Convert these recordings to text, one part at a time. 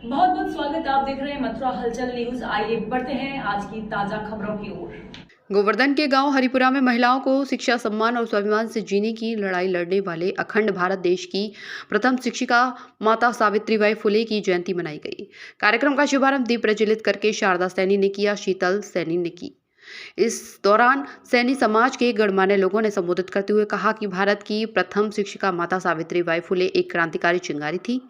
बहुत बहुत स्वागत। आप देख रहे हैं मथुरा हलचल न्यूज। आइए बढ़ते हैं आज की ताजा खबरों की ओर। गोवर्धन के गांव हरिपुरा में महिलाओं को शिक्षा, सम्मान और स्वाभिमान से जीने की लड़ाई लड़ने वाले अखंड भारत देश की प्रथम शिक्षिका माता सावित्रीबाई फुले की जयंती मनाई गई। कार्यक्रम का शुभारंभ दीप प्रज्वलित करके शारदा सैनी ने किया, शीतल सैनी ने की। इस दौरान सैनी समाज के गणमान्य लोगों ने संबोधित करते हुए कहा कि भारत की प्रथम शिक्षिका माता सावित्रीबाई फुले एक क्रांतिकारी चिंगारी थी,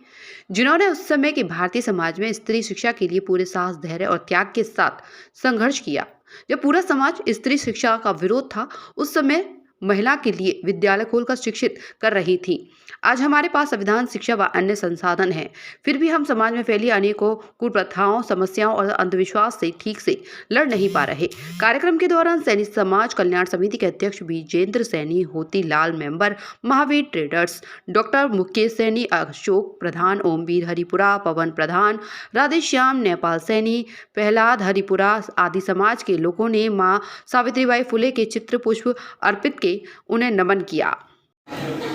जिन्होंने उस समय के भारतीय समाज में स्त्री शिक्षा के लिए पूरे साहस, धैर्य और त्याग के साथ संघर्ष किया। जब पूरा समाज स्त्री शिक्षा का विरोध था, उस समय महिला के लिए विद्यालय खोलकर शिक्षित कर रही थी। आज हमारे पास संविधान, शिक्षा व अन्य संसाधन हैं, फिर भी हम समाज में फैली अनेकों कुप्रथाओं, समस्याओं और अंधविश्वास से ठीक से लड़ नहीं पा रहे। कार्यक्रम के दौरान सैनी समाज कल्याण समिति के अध्यक्ष Vijendra Saini, Hoti Lal member, Mahavir traders, doctor Mukesh Saini, Ashok Pradhan, Omvir Haripura, Pawan Pradhan, Radheshyam, Nepal Saini, Prahlad Haripura आदि समाज के लोगों ने मां सावित्रीबाई फुले के चित्र पुष्प अर्पित के उन्हें नमन किया।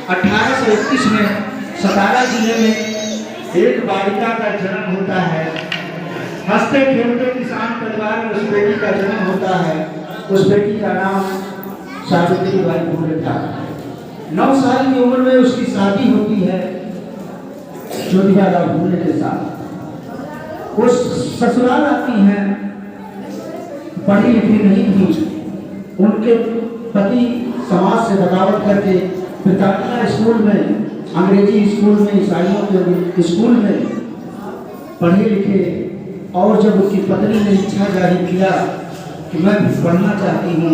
1831 में सतारा जिले में एक बालिका का जन्म होता है। हंसते खेलते किसान परिवार में उस बेटी का जन्म होता है। उस बेटी का नाम सावित्रीबाई फुले था। 9 साल की उम्र में उसकी शादी होती है ज्योतिबा फुले के साथ। वो ससुराल आती हैं, पढ़ी लिखी नहीं थी। उनके पति समाज से बगावत करके ब्रिटानिया स्कूल में, अंग्रेजी स्कूल में, ईसाइयों के स्कूल में पढ़े लिखे। और जब उसकी पत्नी ने इच्छा जाहिर किया कि मैं भी पढ़ना चाहती हूँ,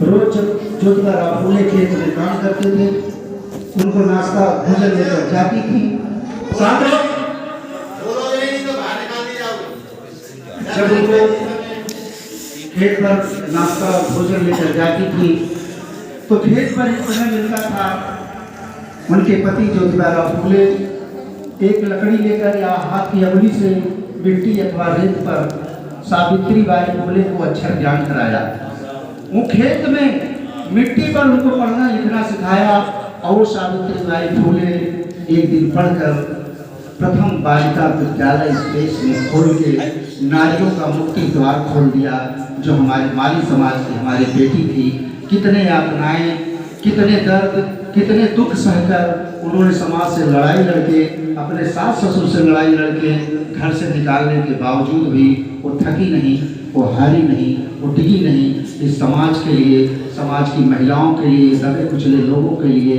रोज ज्योतिबा फुले खेत में काम करते थे, उनको नाश्ता भोजन लेकर जाती थी। जब उनको खेत पर नाश्ता भोजन लेकर जाती थी तो खेत पर एक समय मिलता था। उनके पति ज्योतिबा फुले एक लकड़ी लेकर या हाथ की अंगुली से मिट्टी अथवा रेत पर सावित्रीबाई फुले को अक्षर ज्ञान कराया। वो खेत में मिट्टी पर उनको पढ़ना लिखना सिखाया और सावित्रीबाई फुले एक दिन पढ़कर प्रथम बालिका विद्यालय इस देश में खोल के नारियों का मुक्ति द्वार खोल दिया। जो हमारे माली समाज की हमारी बेटी थी, कितने यातनाएं, कितने दर्द, कितने दुख सहकर उन्होंने समाज से लड़ाई लड़के, अपने सास ससुर से लड़ाई लड़के घर से निकालने के बावजूद भी वो थकी नहीं, वो हारी नहीं, वो टिकी नहीं। इस समाज के लिए, समाज की महिलाओं के लिए, दबे कुचले लोगों के लिए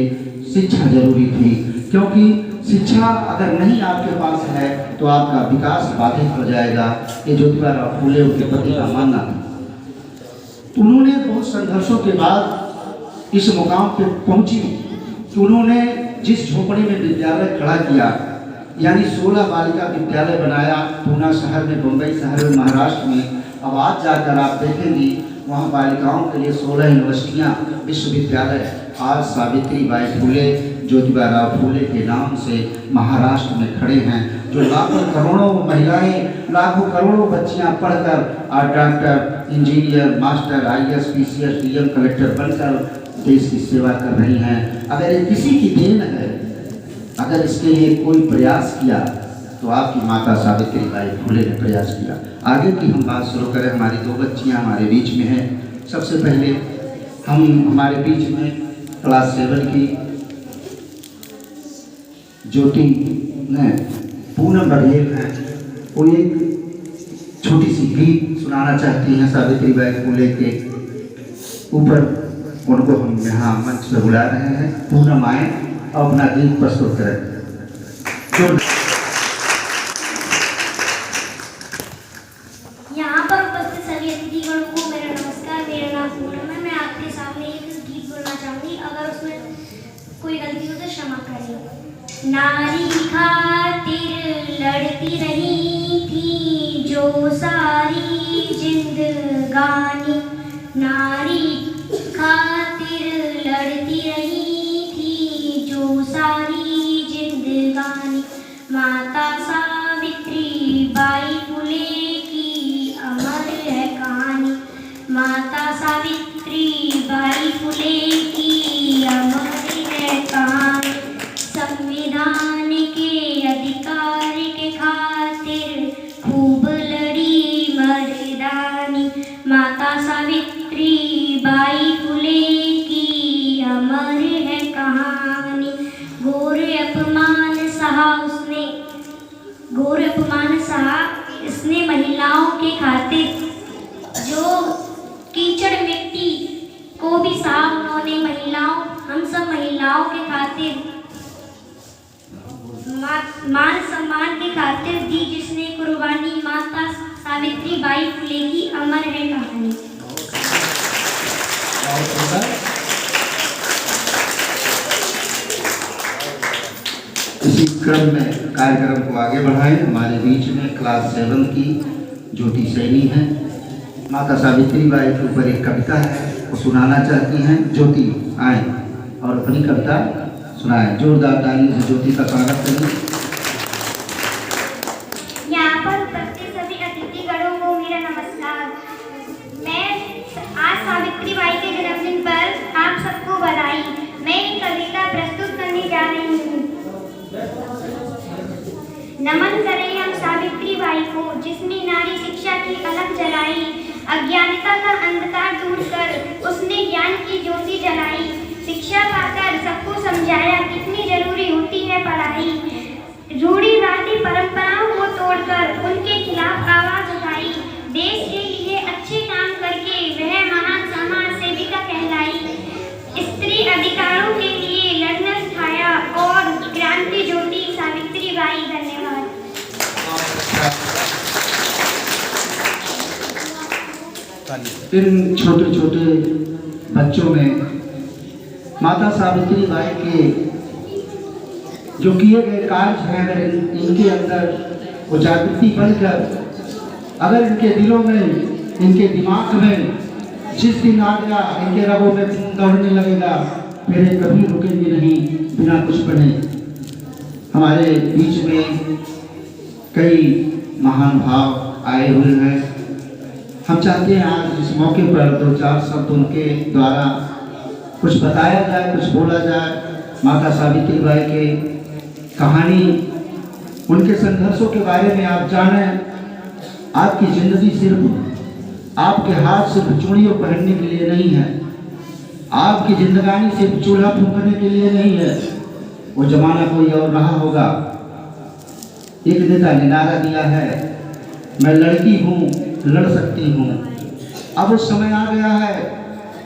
शिक्षा जरूरी थी। क्योंकि शिक्षा अगर नहीं आपके पास है तो आपका विकास बाधित हो जाएगा। ये ज्योतिबा फुले उनके पति का मानना था। उन्होंने बहुत संघर्षों के बाद इस मुकाम पे पहुंची कि उन्होंने जिस झोपड़ी में विद्यालय खड़ा किया, यानी 16 बालिका विद्यालय बनाया पूना शहर में, बम्बई शहर में, महाराष्ट्र में। अब आज जाकर आप देखेंगी वहाँ बालिकाओं के लिए 16 यूनिवर्सिटियाँ, विश्वविद्यालय आज सावित्रीबाई फुले, ज्योतिबा फुले के नाम से महाराष्ट्र में खड़े हैं। जो लाखों करोड़ों महिलाएं, लाखों करोड़ों बच्चियां पढ़कर आज doctor, engineer, master, IAS, PCS, DM, collector बनकर देश की सेवा कर रही हैं। अगर ये किसी की देन है, अगर इसके लिए कोई प्रयास किया तो आपकी माता सावित्रीबाई फुले ने प्रयास किया। आगे की हम बात शुरू करें। हमारी 2 बच्चियाँ हमारे बीच में हैं। सबसे पहले हमारे बीच में क्लास 7 की ज्योति ने पूनम बघेल हैं। वो एक छोटी सी गीत सुनाना चाहती हैं सावित्रीबाई फुले के ऊपर। उनको हम यहाँ मंच पर बुला रहे हैं। पूनम आए और अपना गीत प्रस्तुत करें। यहाँ पर उपस्थित सभी अतिथिगण को मेरा नमस्कार। मेरा नाम पूनम है। मैं आपके सामने एक गीत बोलना चाहूँगी। अगर उसमें कोई गलती हो तो क्षमा करें। नारी खातिर लड़ती रही थी जो सारी जिंदगानी, नारी खातिर लड़ती रही थी जो सारी जिंदगानी। माता सावित्रीबाई फुले की अमर है कहानी। माता सावित्रीबाई फुले की अमर है कहानी। संविधान के अधिकार के खातिर घोर अपमान सहा इसने महिलाओं के खातिर, जो कीचड़ मिट्टी को भी सहा उन्होंने महिलाओं, हम सब महिलाओं के खातिर, मान सम्मान के खातिर दी जिसने कुर्बानी, माता सावित्री बाई फुले की अमर है कहानी। इसी क्रम में कार्यक्रम को आगे बढ़ाएं। हमारे बीच में क्लास 7 की ज्योति सैनी है। माता सावित्री बाई के ऊपर एक कविता है, वो सुनाना चाहती हैं। ज्योति आए और अपनी कविता सुनाएं। जोरदार ताली से ज्योति का स्वागत करें। यहाँ पर उपस्थित सभी अतिथिगणों को मेरा नमस्कार। मैं आज सावित्री बाई के जन्मदिन पर आप सबको बधाई। मैं एक कविता प्रस्तुत करने जा रही हूँ। नमन करें हम सावित्री बाई को, जिसने नारी शिक्षा की अलख जलाई, अज्ञानता का अंधकार दूर कर उसने ज्ञान की ज्योति जलाई। शिक्षा पाकर सबको समझाया कितनी जरूरी होती है पढ़ाई। रूढ़िवादी परंपराओं को तोड़कर उनके खिलाफ आवाज उठाई। देश के लिए अच्छे काम करके वह महान समाज सेविका कहलाई। स्त्री अधिकारों के लिए लड़ना सिखाया और क्रांति ज्योति सावित्री बाई। धन्यवाद। इन छोटे छोटे बच्चों में माता सावित्री बाई के जो किए गए कार्य हैं, अगर इनके अंदर वो जागृति बनकर अगर इनके दिलों में, इनके दिमाग में जिस दिन आ गया, इनके रगों में खून दौड़ने लगेगा, फिर ये कभी रुकेंगे नहीं बिना कुछ पढ़े। हमारे बीच में कई महान भाव आए हुए हैं। हम चाहते हैं आज इस मौके पर 2-4 शब्द उनके द्वारा कुछ बताया जाए, कुछ बोला जाए। माता सावित्री बाई के कहानी, उनके संघर्षों के बारे में आप जानें। आपकी जिंदगी सिर्फ आपके हाथ सिर्फ चूड़ियों पहनने के लिए नहीं है, आपकी जिंदगानी सिर्फ चूल्हा फूंकने के लिए नहीं है। वो जमाना कोई और रहा होगा। एक नेता ने नारा दिया है, मैं लड़की हूँ, लड़ सकती हूँ। अब उस समय आ गया है,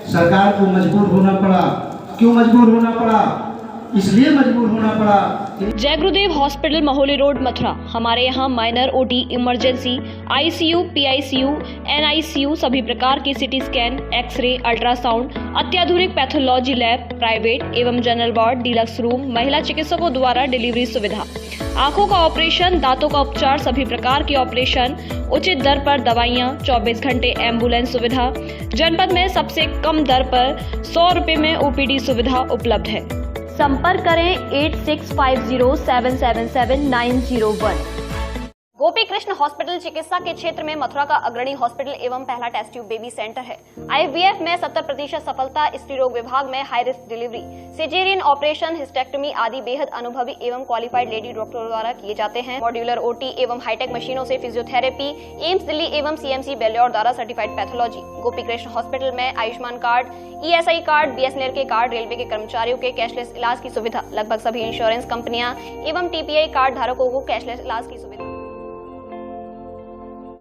सरकार को मजबूर होना पड़ा। क्यों मजबूर होना पड़ा? इसलिए मजबूर होना पड़ा। जय गुरुदेव हॉस्पिटल महोली रोड मथुरा। हमारे यहाँ minor, OT, emergency, ICU, PICU, NICU, सभी प्रकार की सिटी स्कैन, एक्सरे, अल्ट्रासाउंड, अत्याधुनिक पैथोलॉजी लैब, प्राइवेट एवं जनरल वार्ड, डिलक्स रूम, महिला चिकित्सकों द्वारा डिलीवरी सुविधा, आंखों का ऑपरेशन, दांतों का उपचार, सभी प्रकार के ऑपरेशन, उचित दर पर दवाइयाँ, 24 घंटे एम्बुलेंस सुविधा। जनपद में सबसे कम दर पर 100 रुपए में ओपीडी सुविधा उपलब्ध है। संपर्क करें 8650777901। गोपी कृष्ण हॉस्पिटल चिकित्सा के क्षेत्र में मथुरा का अग्रणी हॉस्पिटल एवं पहला टेस्ट ट्यूब बेबी सेंटर है। आईवीएफ में 70% सफलता, स्त्री रोग विभाग में high risk delivery, caesarean operation, hysterectomy आदि बेहद अनुभवी एवं क्वालिफाइड लेडी डॉक्टरों द्वारा किए जाते हैं। मॉड्यूलर ओटी एवं हाईटेक मशीनों से फिजियोथेरेपी, एम्स दिल्ली एवं सीएमसी बेल्योर द्वारा certified pathology. Gopi Krishna hospital में Ayushman card, ESI card, BSNL के कार्ड, रेलवे के कर्मचारियों के कैशलेस इलाज की सुविधा, लगभग सभी इंश्योरेंस कंपनियां एवं टीपीआई कार्ड धारकों को कैशलेस इलाज की सुविधा।